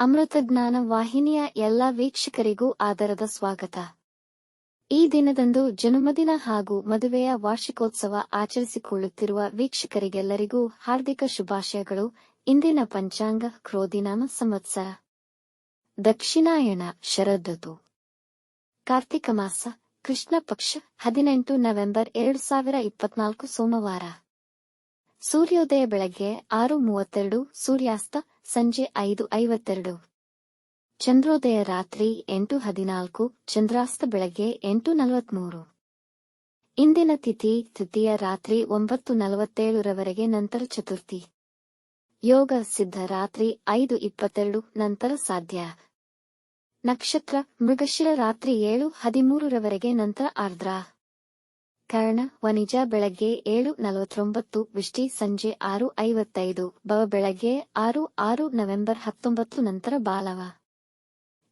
ಅಮೃತಜ್ಞಾನ ವಾಹಿನಿಯ ಎಲ್ಲ ವೀಕ್ಷಕರಿಗೂ ಆದರದ ಸ್ವಾಗತ. ಈ ದಿನದಂದು ಜನ್ಮದಿನ ಹಾಗೂ ಮದುವೆಯ ವಾರ್ಷಿಕೋತ್ಸವ ಆಚರಿಸಿಕೊಳ್ಳುತ್ತಿರುವ ವೀಕ್ಷಕರಿಗೆಲ್ಲರಿಗೂ ಹಾರ್ದಿಕ ಶುಭಾಶಯಗಳು. ಇಂದಿನ ಪಂಚಾಂಗ ಕ್ರೋಧಿನಾಮ ಸಂವತ್ಸರ ದಕ್ಷಿಣಾಯಣ ಶರದೃತು ಕಾರ್ತಿಕ ಮಾಸ ಕೃಷ್ಣ ಪಕ್ಷ 18 ನವೆಂಬರ್ 2024 ಸೋಮವಾರ. ಸೂರ್ಯೋದಯ ಬೆಳಗ್ಗೆ 6:32, ಸೂರ್ಯಾಸ್ತ ಸಂಜೆ 5:52. ಚಂದ್ರೋದಯ ರಾತ್ರಿ 8:14, ಚಂದ್ರಾಸ್ತ ಬೆಳಗ್ಗೆ 8:43. ಇಂದಿನ ತಿಥಿ ತೃತೀಯ ರಾತ್ರಿ 9:47 ರವರೆಗೆ, ನಂತರ ಚತುರ್ಥಿ. ಯೋಗ ಸಿದ್ಧ ರಾತ್ರಿ 5:22 ನಂತರ ಸಾಧ್ಯ. ನಕ್ಷತ್ರ ಮೃಗಶಿರ ರಾತ್ರಿ 7:13 ರವರೆಗೆ, ನಂತರ ಆರ್ದ್ರ. ಕರ್ಣ ವನಿಜ ಬೆಳಗ್ಗೆ 7:49, ವಿಷ್ಟಿ ಸಂಜೆ 6:55, ಭವ ಬೆಳಗ್ಗೆ 6:06 ನವೆಂಬರ್ 19 ನಂತರ ಬಾಲವ.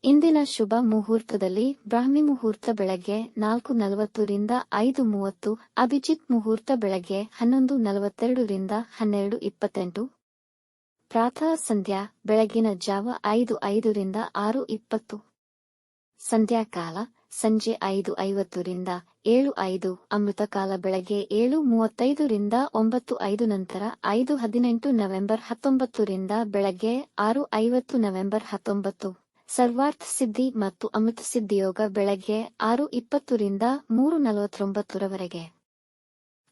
ಇಂದಿನ ಶುಭ ಮುಹೂರ್ತದಲ್ಲಿ ಬ್ರಾಹ್ಮಿ ಮುಹೂರ್ತ ಬೆಳಗ್ಗೆ 4:40 ರಿಂದ 5:30, ಅಭಿಜಿತ್ ಮುಹೂರ್ತ ಬೆಳಗ್ಗೆ 11:42 ರಿಂದ 12:28, ಪ್ರಾತಃ ಸಂಧ್ಯಾ ಬೆಳಗಿನ ಜಾವ 5:05 ರಿಂದ 6:20, ಸಂಧ್ಯಾಕಾಲ ಸಂಜೆ 5:50 ರಿಂದ 7:05, ಅಮೃತಕಾಲ ಬೆಳಗ್ಗೆ 7:35 ರಿಂದ 9:05 ನಂತರ 5:18 ನವೆಂಬರ್ 19 ರಿಂದ ಬೆಳಗ್ಗೆ 6:50 ನವೆಂಬರ್ 19. ಸರ್ವಾರ್ಥ ಸಿದ್ಧಿ ಮತ್ತು ಅಮೃತ ಸಿದ್ಧಿಯೋಗ ಬೆಳಗ್ಗೆ 6:20 ರಿಂದ 3:49 ರವರೆಗೆ.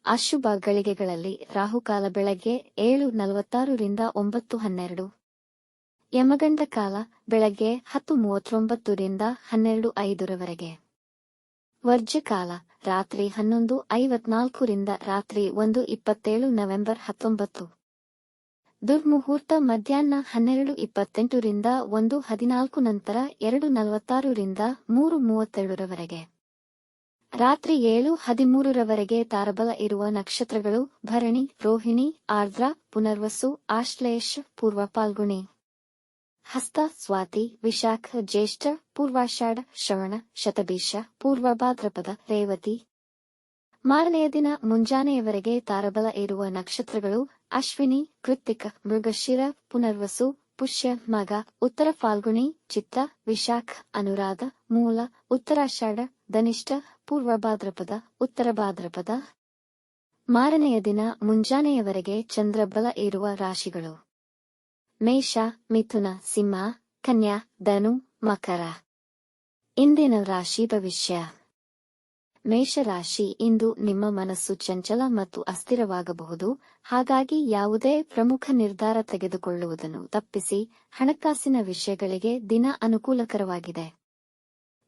ಅಶುಭ ಗಳಿಗೆಗಳಲ್ಲಿ ರಾಹುಕಾಲ ಬೆಳಗ್ಗೆ 7:46 ರಿಂದ 9:12, ಯಮಗಂಡ ಕಾಲ ಬೆಳಗ್ಗೆ 10:39 ರಿಂದ 12:05 ರವರೆಗೆ. ವರ್ಜ್ಯಕಾಲ ರಾತ್ರಿ 11:54 ರಿಂದ ರಾತ್ರಿ 1:27 ನವೆಂಬರ್ 19. ದುರ್ಮುಹೂರ್ತ ಮಧ್ಯಾಹ್ನ 12:28 ರಿಂದ 1:14 ನಂತರ 2:46 ರಿಂದ 3:32 ರವರೆಗೆ. ರಾತ್ರಿ 7:13 ರವರೆಗೆ ತಾರಬಲ ಇರುವ ನಕ್ಷತ್ರಗಳು ಭರಣಿ, ರೋಹಿಣಿ, ಆರ್ದ್ರ, ಪುನರ್ವಸು, ಆಶ್ಲೇಷ, ಪೂರ್ವ ಫಾಲ್ಗುಣಿ, ಹಸ್ತ, ಸ್ವಾತಿ, ವಿಶಾಖ, ಜ್ಯೇಷ್ಠ, ಪೂರ್ವಾಷಾಢ, ಶ್ರವಣ, ಶತಭಿಷ, ಪೂರ್ವ ಭಾದ್ರಪದ, ರೇವತಿ. ಮಾರನೆಯ ದಿನ ಮುಂಜಾನೆಯವರೆಗೆ ತಾರಬಲ ಇರುವ ನಕ್ಷತ್ರಗಳು ಅಶ್ವಿನಿ, ಕೃತ್ತಿಕ, ಮೃಗಶಿರ, ಪುನರ್ವಸು, ಪುಷ್ಯ, ಮಗ, ಉತ್ತರ ಫಾಲ್ಗುಣಿ, ಚಿತ್ತ, ವಿಶಾಖ, ಅನುರಾಧ, ಮೂಲ, ಉತ್ತರಾಷಾಢ, ಧನಿಷ್ಠ, ಪೂರ್ವ ಭಾದ್ರಪದ, ಉತ್ತರ ಭಾದ್ರಪದ. ಮಾರನೆಯ ದಿನ ಮುಂಜಾನೆಯವರೆಗೆ ಚಂದ್ರಬಲ ಇರುವ ರಾಶಿಗಳು ಮೇಷ, ಮಿಥುನ, ಸಿಂಹ, ಕನ್ಯಾ, ಧನು, ಮಕರ. ಇಂದಿನ ರಾಶಿ ಭವಿಷ್ಯ. ಮೇಷರಾಶಿ, ಇಂದು ನಿಮ್ಮ ಮನಸ್ಸು ಚಂಚಲ ಮತ್ತು ಅಸ್ಥಿರವಾಗಬಹುದು. ಹಾಗಾಗಿ ಯಾವುದೇ ಪ್ರಮುಖ ನಿರ್ಧಾರ ತೆಗೆದುಕೊಳ್ಳುವುದನ್ನು ತಪ್ಪಿಸಿ ಹಣಕಾಸಿನ ವಿಷಯಗಳಿಗೆ ದಿನ ಅನುಕೂಲಕರವಾಗಿದೆ.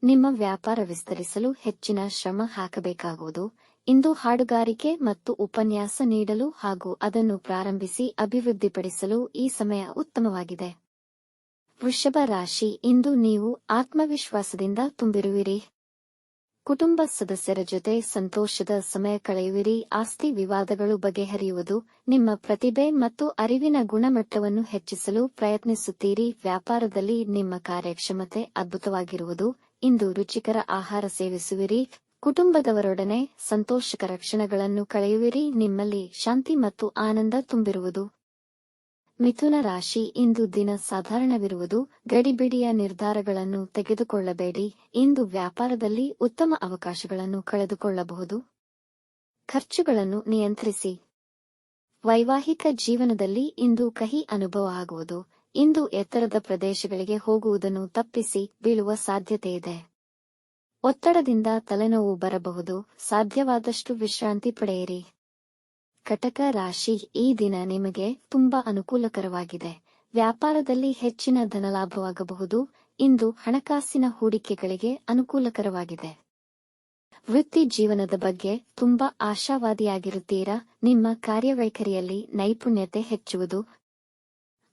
ನಿಮ್ಮ ವ್ಯಾಪಾರ ವಿಸ್ತರಿಸಲು ಹೆಚ್ಚಿನ ಶ್ರಮ ಹಾಕಬೇಕಾಗುವುದು. ಇಂದು ಹಾಡುಗಾರಿಕೆ ಮತ್ತು ಉಪನ್ಯಾಸ ನೀಡಲು ಹಾಗೂ ಅದನ್ನು ಪ್ರಾರಂಭಿಸಿ ಅಭಿವೃದ್ಧಿಪಡಿಸಲು ಈ ಸಮಯ ಉತ್ತಮವಾಗಿದೆ. ವೃಷಭ ರಾಶಿ, ಇಂದು ನೀವು ಆತ್ಮವಿಶ್ವಾಸದಿಂದ ತುಂಬಿರುವಿರಿ. ಕುಟುಂಬ ಸದಸ್ಯರ ಜೊತೆ ಸಂತೋಷದ ಸಮಯ ಕಳೆಯುವಿರಿ. ಆಸ್ತಿ ವಿವಾದಗಳು ಬಗೆಹರಿಯುವುದು. ನಿಮ್ಮ ಪ್ರತಿಭೆ ಮತ್ತು ಅರಿವಿನ ಗುಣಮಟ್ಟವನ್ನು ಹೆಚ್ಚಿಸಲು ಪ್ರಯತ್ನಿಸುತ್ತೀರಿ. ವ್ಯಾಪಾರದಲ್ಲಿ ನಿಮ್ಮ ಕಾರ್ಯಕ್ಷಮತೆ ಅದ್ಭುತವಾಗಿರುವುದು. ಇಂದು ರುಚಿಕರ ಆಹಾರ ಸೇವಿಸುವಿರಿ. ಕುಟುಂಬದವರೊಡನೆ ಸಂತೋಷಕರ ಕ್ಷಣಗಳನ್ನು ಕಳೆಯುವಿರಿ. ನಿಮ್ಮಲ್ಲಿ ಶಾಂತಿ ಮತ್ತು ಆನಂದ ತುಂಬಿರುವುದು. ಮಿಥುನ ರಾಶಿ, ಇಂದು ದಿನ ಸಾಧಾರಣವಿರುವುದು. ಗಡಿಬಿಡಿಯ ನಿರ್ಧಾರಗಳನ್ನು ತೆಗೆದುಕೊಳ್ಳಬೇಡಿ. ಇಂದು ವ್ಯಾಪಾರದಲ್ಲಿ ಉತ್ತಮ ಅವಕಾಶಗಳನ್ನು ಕಳೆದುಕೊಳ್ಳಬಹುದು. ಖರ್ಚುಗಳನ್ನು ನಿಯಂತ್ರಿಸಿ. ವೈವಾಹಿಕ ಜೀವನದಲ್ಲಿ ಇಂದು ಕಹಿ ಅನುಭವ ಆಗುವುದು. ಇಂದು ಎತ್ತರದ ಪ್ರದೇಶಗಳಿಗೆ ಹೋಗುವುದನ್ನು ತಪ್ಪಿಸಿ ಬೀಳುವ ಸಾಧ್ಯತೆಯಿದೆ. ಒತ್ತಡದಿಂದ ತಲೆನೋವು ಬರಬಹುದು. ಸಾಧ್ಯವಾದಷ್ಟು ವಿಶ್ರಾಂತಿ ಪಡೆಯಿರಿ. ಕಟಕ ರಾಶಿ, ಈ ದಿನ ನಿಮಗೆ ತುಂಬಾ ಅನುಕೂಲಕರವಾಗಿದೆ. ವ್ಯಾಪಾರದಲ್ಲಿ ಹೆಚ್ಚಿನ ಧನಲಾಭವಾಗಬಹುದು. ಇಂದು ಹಣಕಾಸಿನ ಹೂಡಿಕೆಗಳಿಗೆ ಅನುಕೂಲಕರವಾಗಿದೆ. ವೃತ್ತಿ ಜೀವನದ ಬಗ್ಗೆ ತುಂಬಾ ಆಶಾವಾದಿಯಾಗಿರುತ್ತೀರಾ. ನಿಮ್ಮ ಕಾರ್ಯವೈಖರಿಯಲ್ಲಿ ನೈಪುಣ್ಯತೆ ಹೆಚ್ಚುವುದು.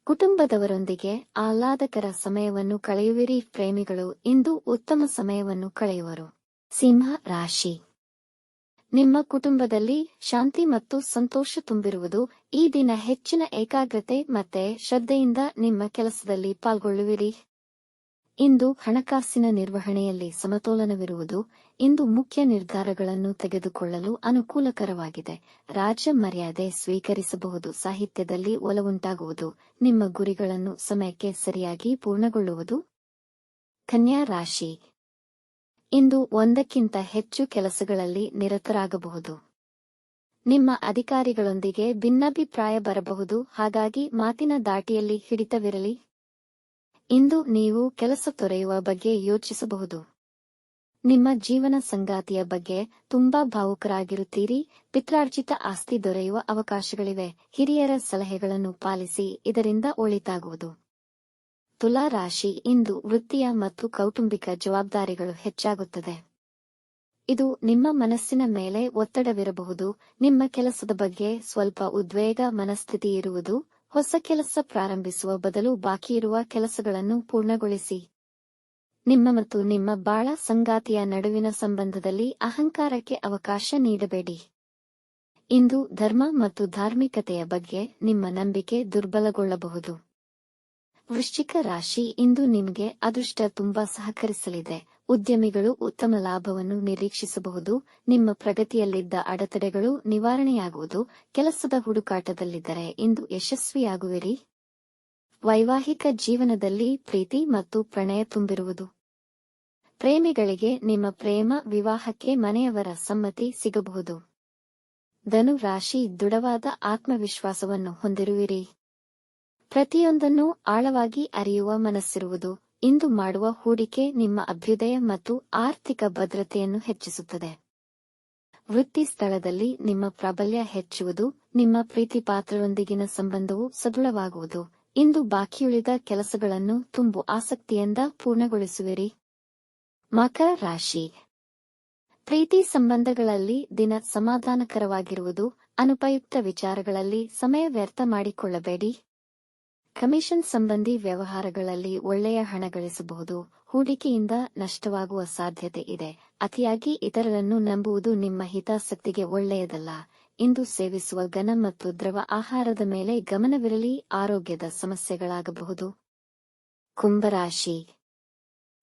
ಕುಟುಂಬದವರೊಂದಿಗೆ ಆಹ್ಲಾದಕರ ಸಮಯವನ್ನು ಕಳೆಯುವಿರಿ. ಪ್ರೇಮಿಗಳು ಇಂದು ಉತ್ತಮ ಸಮಯವನ್ನು ಕಳೆಯುವರು. ಸಿಂಹ ರಾಶಿ, ನಿಮ್ಮ ಕುಟುಂಬದಲ್ಲಿ ಶಾಂತಿ ಮತ್ತು ಸಂತೋಷ ತುಂಬಿರುವುದು. ಈ ದಿನ ಹೆಚ್ಚಿನ ಏಕಾಗ್ರತೆ ಮತ್ತೆ ಶ್ರದ್ಧೆಯಿಂದ ನಿಮ್ಮ ಕೆಲಸದಲ್ಲಿ ಪಾಲ್ಗೊಳ್ಳುವಿರಿ. ಇಂದು ಹಣಕಾಸಿನ ನಿರ್ವಹಣೆಯಲ್ಲಿ ಸಮತೋಲನವಿರುವುದು. ಇಂದು ಮುಖ್ಯ ನಿರ್ಧಾರಗಳನ್ನು ತೆಗೆದುಕೊಳ್ಳಲು ಅನುಕೂಲಕರವಾಗಿದೆ. ರಾಜ ಮರ್ಯಾದೆ ಸ್ವೀಕರಿಸಬಹುದು. ಸಾಹಿತ್ಯದಲ್ಲಿ ಒಲವುಂಟಾಗುವುದು. ನಿಮ್ಮ ಗುರಿಗಳನ್ನು ಸಮಯಕ್ಕೆ ಸರಿಯಾಗಿ ಪೂರ್ಣಗೊಳ್ಳುವುದು. ಕನ್ಯಾ ರಾಶಿ ಇಂದು ಒಂದಕ್ಕಿಂತ ಹೆಚ್ಚು ಕೆಲಸಗಳಲ್ಲಿ ನಿರತರಾಗಬಹುದು. ನಿಮ್ಮ ಅಧಿಕಾರಿಗಳೊಂದಿಗೆ ಭಿನ್ನಾಭಿಪ್ರಾಯ ಬರಬಹುದು, ಹಾಗಾಗಿ ಮಾತಿನ ದಾಟಿಯಲ್ಲಿ ಹಿಡಿತವಿರಲಿ. ಇಂದು ನೀವು ಕೆಲಸ ತೊರೆಯುವ ಬಗ್ಗೆ ಯೋಚಿಸಬಹುದು. ನಿಮ್ಮ ಜೀವನ ಸಂಗಾತಿಯ ಬಗ್ಗೆ ತುಂಬಾ ಭಾವುಕರಾಗಿರುತ್ತೀರಿ. ಪಿತ್ರಾರ್ಜಿತ ಆಸ್ತಿ ದೊರೆಯುವ ಅವಕಾಶಗಳಿವೆ. ಹಿರಿಯರ ಸಲಹೆಗಳನ್ನು ಪಾಲಿಸಿ, ಇದರಿಂದ ಒಳಿತಾಗುವುದು. ತುಲಾ ರಾಶಿ ಇಂದು ವೃತ್ತಿಯ ಮತ್ತು ಕೌಟುಂಬಿಕ ಜವಾಬ್ದಾರಿಗಳು ಹೆಚ್ಚಾಗುತ್ತದೆ. ಇದು ನಿಮ್ಮ ಮನಸ್ಸಿನ ಮೇಲೆ ಒತ್ತಡವಿರಬಹುದು. ನಿಮ್ಮ ಕೆಲಸದ ಬಗ್ಗೆ ಸ್ವಲ್ಪ ಉದ್ವೇಗ ಮನಸ್ಥಿತಿ ಇರುವುದು. ಹೊಸ ಕೆಲಸ ಪ್ರಾರಂಭಿಸುವ ಬದಲು ಬಾಕಿಯಿರುವ ಕೆಲಸಗಳನ್ನು ಪೂರ್ಣಗೊಳಿಸಿ. ನಿಮ್ಮ ಮತ್ತು ನಿಮ್ಮ ಬಾಳ ಸಂಗಾತಿಯ ನಡುವಿನ ಸಂಬಂಧದಲ್ಲಿ ಅಹಂಕಾರಕ್ಕೆ ಅವಕಾಶ ನೀಡಬೇಡಿ. ಇಂದು ಧರ್ಮ ಮತ್ತು ಧಾರ್ಮಿಕತೆಯ ಬಗ್ಗೆ ನಿಮ್ಮ ನಂಬಿಕೆ ದುರ್ಬಲಗೊಳ್ಳಬಹುದು. ವೃಶ್ಚಿಕ ರಾಶಿ ಇಂದು ನಿಮಗೆ ಅದೃಷ್ಟ ತುಂಬಾ ಸಹಕರಿಸಲಿದೆ. ಉದ್ಯಮಿಗಳು ಉತ್ತಮ ಲಾಭವನ್ನು ನಿರೀಕ್ಷಿಸಬಹುದು. ನಿಮ್ಮ ಪ್ರಗತಿಯಲ್ಲಿದ್ದ ಅಡೆತಡೆಗಳು ನಿವಾರಣೆಯಾಗುವುದು. ಕೆಲಸದ ಹುಡುಕಾಟದಲ್ಲಿದ್ದರೆ ಇಂದು ಯಶಸ್ವಿಯಾಗುವಿರಿ. ವೈವಾಹಿಕ ಜೀವನದಲ್ಲಿ ಪ್ರೀತಿ ಮತ್ತು ಪ್ರಣಯ ತುಂಬಿರುವುದು. ಪ್ರೇಮಿಗಳಿಗೆ ನಿಮ್ಮ ಪ್ರೇಮ ವಿವಾಹಕ್ಕೆ ಮನೆಯವರ ಸಮ್ಮತಿ ಸಿಗಬಹುದು. ಧನು ರಾಶಿ ದೃಢವಾದ ಆತ್ಮವಿಶ್ವಾಸವನ್ನು ಹೊಂದಿರುವಿರಿ. ಪ್ರತಿಯೊಂದನ್ನು ಆಳವಾಗಿ ಅರಿಯುವ ಮನಸ್ಸಿರುವುದು. ಇಂದು ಮಾಡುವ ಹೂಡಿಕೆ ನಿಮ್ಮ ಅಭ್ಯುದಯ ಮತ್ತು ಆರ್ಥಿಕ ಭದ್ರತೆಯನ್ನು ಹೆಚ್ಚಿಸುತ್ತದೆ. ವೃತ್ತಿ ಸ್ಥಳದಲ್ಲಿ ನಿಮ್ಮ ಪ್ರಾಬಲ್ಯ ಹೆಚ್ಚುವುದು. ನಿಮ್ಮ ಪ್ರೀತಿಪಾತ್ರರೊಂದಿಗಿನ ಸಂಬಂಧವು ಸದೃಢವಾಗುವುದು. ಇಂದು ಬಾಕಿಯುಳಿದ ಕೆಲಸಗಳನ್ನು ತುಂಬು ಆಸಕ್ತಿಯಿಂದ ಪೂರ್ಣಗೊಳಿಸುವಿರಿ. ಮಕರ ರಾಶಿ ಪ್ರೀತಿ ಸಂಬಂಧಗಳಲ್ಲಿ ದಿನ ಸಮಾಧಾನಕರವಾಗಿರುವುದು. ಅನುಪಯುಕ್ತ ವಿಚಾರಗಳಲ್ಲಿ ಸಮಯ ವ್ಯರ್ಥ ಮಾಡಿಕೊಳ್ಳಬೇಡಿ. ಕಮಿಷನ್ ಸಂಬಂಧಿ ವ್ಯವಹಾರಗಳಲ್ಲಿ ಒಳ್ಳೆಯ ಹಣ ಗಳಿಸಬಹುದು. ಹೂಡಿಕೆಯಿಂದ ನಷ್ಟವಾಗುವ ಸಾಧ್ಯತೆ ಇದೆ. ಅತಿಯಾಗಿ ಇತರರನ್ನು ನಂಬುವುದು ನಿಮ್ಮ ಹಿತಾಸಕ್ತಿಗೆ ಒಳ್ಳೆಯದಲ್ಲ. ಇಂದು ಸೇವಿಸುವ ಘನ ಮತ್ತು ದ್ರವ ಆಹಾರದ ಮೇಲೆ ಗಮನವಿರಲಿ. ಆರೋಗ್ಯದ ಸಮಸ್ಯೆಗಳಾಗಬಹುದು. ಕುಂಭರಾಶಿ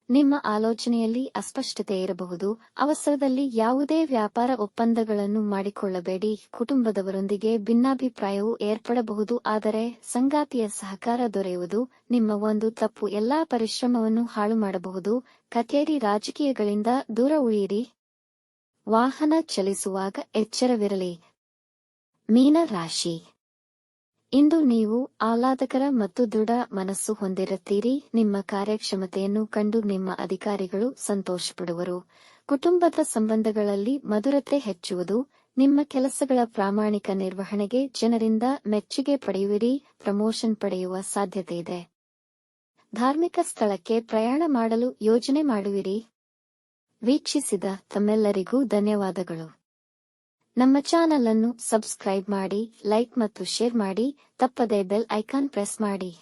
ನಿಮ್ಮ ಆಲೋಚನೆಯಲ್ಲಿ ಅಸ್ಪಷ್ಟತೆ ಇರಬಹುದು. ಅವಸರದಲ್ಲಿ ಯಾವುದೇ ವ್ಯಾಪಾರ ಒಪ್ಪಂದಗಳನ್ನು ಮಾಡಿಕೊಳ್ಳಬೇಡಿ. ಕುಟುಂಬದವರೊಂದಿಗೆ ಭಿನ್ನಾಭಿಪ್ರಾಯವು ಏರ್ಪಡಬಹುದು, ಆದರೆ ಸಂಗಾತಿಯ ಸಹಕಾರ ದೊರೆಯುವುದು. ನಿಮ್ಮ ಒಂದು ತಪ್ಪು ಎಲ್ಲಾ ಪರಿಶ್ರಮವನ್ನು ಹಾಳು ಮಾಡಬಹುದು. ಕಚೇರಿ ರಾಜಕೀಯಗಳಿಂದ ದೂರ ಉಳಿಯಿರಿ. ವಾಹನ ಚಲಿಸುವಾಗ ಎಚ್ಚರವಿರಲಿ. ಮೀನ ರಾಶಿ ಇಂದು ನೀವು ಆಹ್ಲಾದಕರ ಮತ್ತು ದೃಢ ಮನಸ್ಸು ಹೊಂದಿರುತ್ತೀರಿ. ನಿಮ್ಮ ಕಾರ್ಯಕ್ಷಮತೆಯನ್ನು ಕಂಡು ನಿಮ್ಮ ಅಧಿಕಾರಿಗಳು ಸಂತೋಷಪಡುವರು. ಕುಟುಂಬದ ಸಂಬಂಧಗಳಲ್ಲಿ ಮಧುರತೆ ಹೆಚ್ಚುವುದು. ನಿಮ್ಮ ಕೆಲಸಗಳ ಪ್ರಾಮಾಣಿಕ ನಿರ್ವಹಣೆಗೆ ಜನರಿಂದ ಮೆಚ್ಚುಗೆ ಪಡೆಯುವಿರಿ. ಪ್ರಮೋಷನ್ ಪಡೆಯುವ ಸಾಧ್ಯತೆಯಿದೆ. ಧಾರ್ಮಿಕ ಸ್ಥಳಕ್ಕೆ ಪ್ರಯಾಣ ಮಾಡಲು ಯೋಜನೆ ಮಾಡುವಿರಿ. ವೀಕ್ಷಿಸಿದ ತಮ್ಮೆಲ್ಲರಿಗೂ ಧನ್ಯವಾದಗಳು. ನಮ್ಮ ಚಾನಲ್ ಅನ್ನು ಸಬ್ಸ್ಕ್ರೈಬ್ ಮಾಡಿ, ಲೈಕ್ ಮತ್ತು ಶೇರ್ ಮಾಡಿ. ತಪ್ಪದೇ ಬೆಲ್ ಐಕಾನ್ ಪ್ರೆಸ್ ಮಾಡಿ.